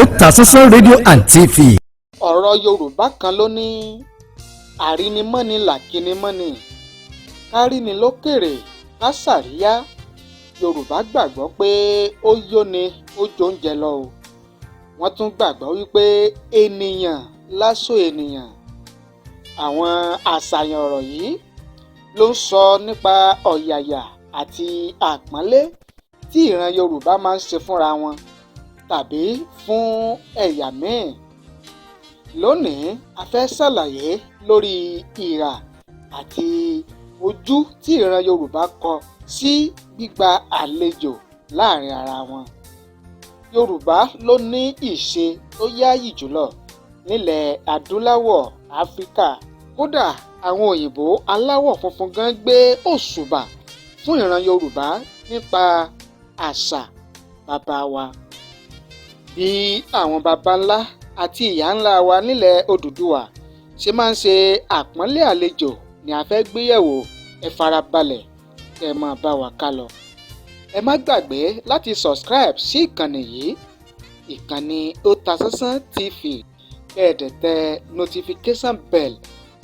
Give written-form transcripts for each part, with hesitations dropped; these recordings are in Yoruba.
Otasansan rédíò and TV. ọ̀rọ̀ Yorùbá kan ló ní àrínimọ́ni làkínimọ́ni káríni lókèrè kásàríyá. Yorùbá gbàgbọ́ pé ó yóni ó jóúnjẹ lọ o. Wọ́n tún gbàgbọ́ wípé ènìyàn láṣọ ènìyàn. Àwọn àṣàyàn ọ̀rọ̀ yìí ló ń sọ nípa ọ̀yàyà àti àpọ́nlé tí ìran Yorùbá máa ń ṣe fúnra wọn tàbí fún ẹ̀yà míì. Lónìí a fẹ́ ṣàlàyé lórí ìhà àti ojú tí ìran Yorùbá kọ sí gbígba àlejò láàrin ara wọn. Yorùbá ló ní ìṣe tó yáàyì jùlọ nílẹ̀ adúláwọ̀ Áfíríkà. Kódà àwọn òyìnbó aláwọ̀ funfun gan gbé òṣùbà fún ìran Yorùbá nípa àṣà bàbá wa. Bí àwọn baba ńlá àti ìyá ńlá wa nílẹ̀ Odùduwà ṣe máa ń ṣe àpọ́nlé àlejò ni a fẹ́ gbéyẹ̀wò. Ẹ farabalẹ̀ kẹ́ ẹ máa bá wa ká lọ. Ẹ má gbàgbé láti subscribe sí ìkànnì yìí, ìkànnì Otasansan TV, kẹ́ ẹ dẹ̀ tẹ notification bell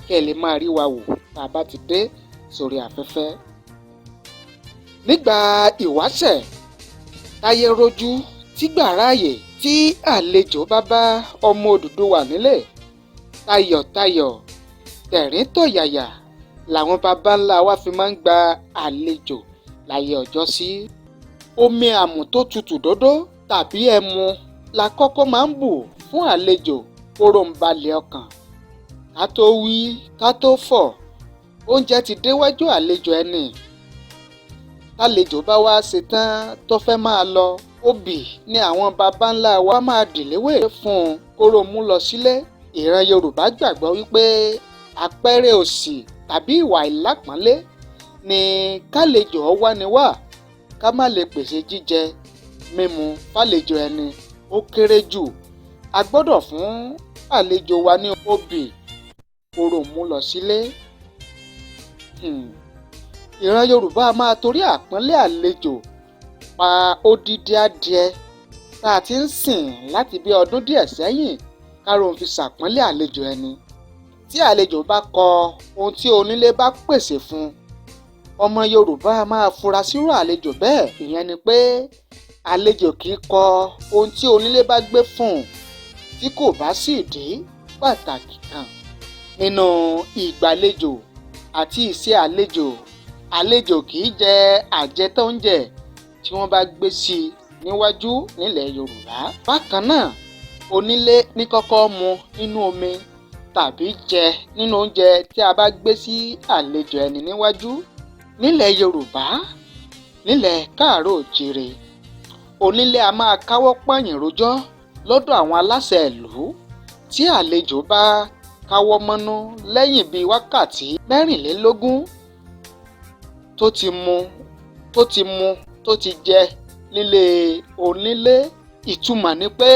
kẹ́ ẹ lè máa rí wa wò tá a bá ti dé sórí afẹ́fẹ́. Nígbà ìwáṣẹ̀ táyé rojú tígbà ráàyè tí àlejò bá bá ọmọ Odùduwà nílé, tayọ̀tayọ̀ tẹ̀rín tọ̀yàyà làwọn baba ńlá wa fi máa ń gba àlejò láyé ọjọ́ sí. Omi àmù tó tutù dódó tàbí ẹmu la kọ́kọ́ máa ń bù fún àlejò kóró ń balẹ̀ ọkàn. Ká tó wí ká tó fọ̀, oúnjẹ ti déwájú àlejò ẹni. Tálejò bá wá ṣetán tó fẹ́ máa lọ, obì ni àwọn baba ńlá wa máa dìléwé fún un kóró mú lọ sílé. Ìran Yorùbá gbàgbọ́ wípé àpẹẹrẹ òṣì tàbí ìwà ìlápọ́nlé ni kálejò wá ni wá ká má lè pèsè jíjẹ mímu fálejò ẹni. Ó kéré jù a gbọ́dọ̀ fún àlejò wa ní obì kóró mú lọ sílé. Ìran Yorùbá máa torí àpọ́nlé àlejò pa odidi adìẹ tá a ti ń sìn láti bí ọdún díẹ̀ sẹ́yìn kárọ̀n fi ṣàpọ́nlé àlejò ẹni. Tí àlejò bá kọ ohun tí onílé bá pèsè fún, ọmọ Yorùbá máa fura sírú àlejò bẹ́ẹ̀. Ìyẹn ni pé àlejò kì í kọ ohun tí onílé bá gbé fún tí kò bá sì dí pàtàkì kan nínú ìgbàlejò àti ìṣe àlejò. Àlejò kì í jẹ àjẹtóúnjẹ tí wọ́n bá gbé sí i níwájú nílẹ̀ Yorùbá. Bákan náà, onílé ní kọ́kọ́ mu nínú omi tàbí jẹ nínú oúnjẹ tí a bá gbé sí àlejò ẹni níwájú. Nílẹ̀ Yorùbá, nílẹ̀ Káàárọ̀ Oòjíire, onílé a máa káwọ́ pọ̀nyìn rojọ́ lọ́dọ̀ àwọn aláṣẹ ìlú. Tí àlejò bá káwọ́ mọ́nú lẹ́yìn bíi wákàtí mẹ́rìnlélógún tó ti jẹ nílé onílé, ìtumọ̀ ni pé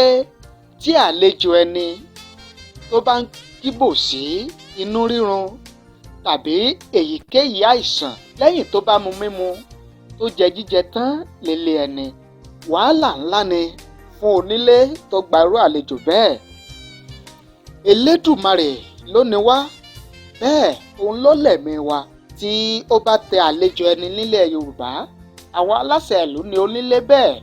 tí àlejò ẹni tó bá ń kíbò sí inú rírun tàbí èyíkéyìí àìsàn lẹ́yìn tó bá mu mímu tó jẹ jíjẹ tán nílé ẹni, wàhálà ńlá ni fún onílé tó gba irú àlejò bẹ́ẹ̀. Elédùmarè ló ní wá, bẹ́ẹ̀ òun ló lẹ̀mí wa. Tí ó bá tẹ àlejò ẹni nílẹ̀ Yorùbá, àwọn aláṣẹ ìlú ni onílé bẹ́ẹ̀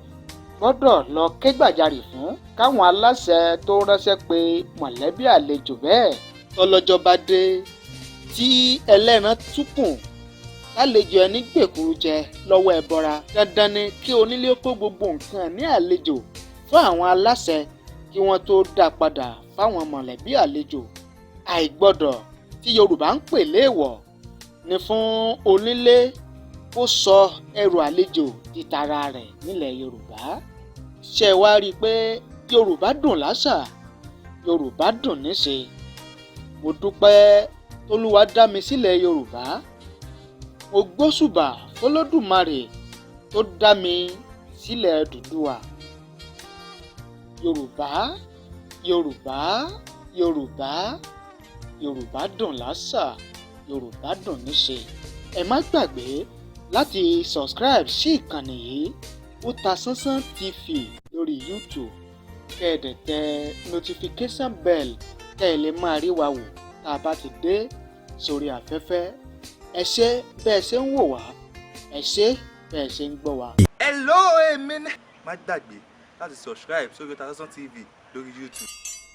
gbọ́dọ̀ lọ ké gbàjarè fún káwọn aláṣẹ tó ránṣẹ́ pé mọ̀lẹ́bí àlejò bẹ́ẹ̀. Tọ́lọ́jọ́ bá dé tí ẹlẹ́ran túkùn àlejò ẹni gbèkúrú jẹ lọ́wọ́ ẹbọra, dandan ni kí onílé kó gbogbo nǹkan ní àlejò fún àwọn aláṣẹ kí wọ́n tó dá padà fáwọn mọ̀lẹ́bí àlejò. Àìgbọ́dọ̀ tí Yorùbá ń pè léèwọ̀ ni fún onílé kó sọ ẹrù àlejò di tara rẹ̀ nílẹ̀ Yorùbá. Ṣé wá rí i pé Yorùbá dùn láṣà, Yorùbá dùn níṣe. Mo dúpẹ́ t'Olúwa dá mi sílẹ̀ Yorùbá. Mo gbóṣùbà f'Olódùmarè tó dá mi sílẹ̀ Odùduwà. Yorùbá, Yorùbá, Yorùbá, Yorùbá dùn láṣà, Yorùbá dùn níṣe. Ẹ má gbàgbé láti subscribe sí ìkànnì yìí Otasansan TV lórí YouTube. kẹ́ ẹ dẹ̀ tẹ notification bell kẹ́ ẹ lè máa rí wa wò tá a bá ti dé sórí afẹ́fẹ́. ẹ ṣé bẹ́ẹ̀ ṣe ń wò wá, ẹ ṣé bẹ́ẹ̀ ṣe ń gbọ́ wa. Hello èmi ní. Má gbàgbé láti subscribe sórí Otasansan TV lórí YouTube.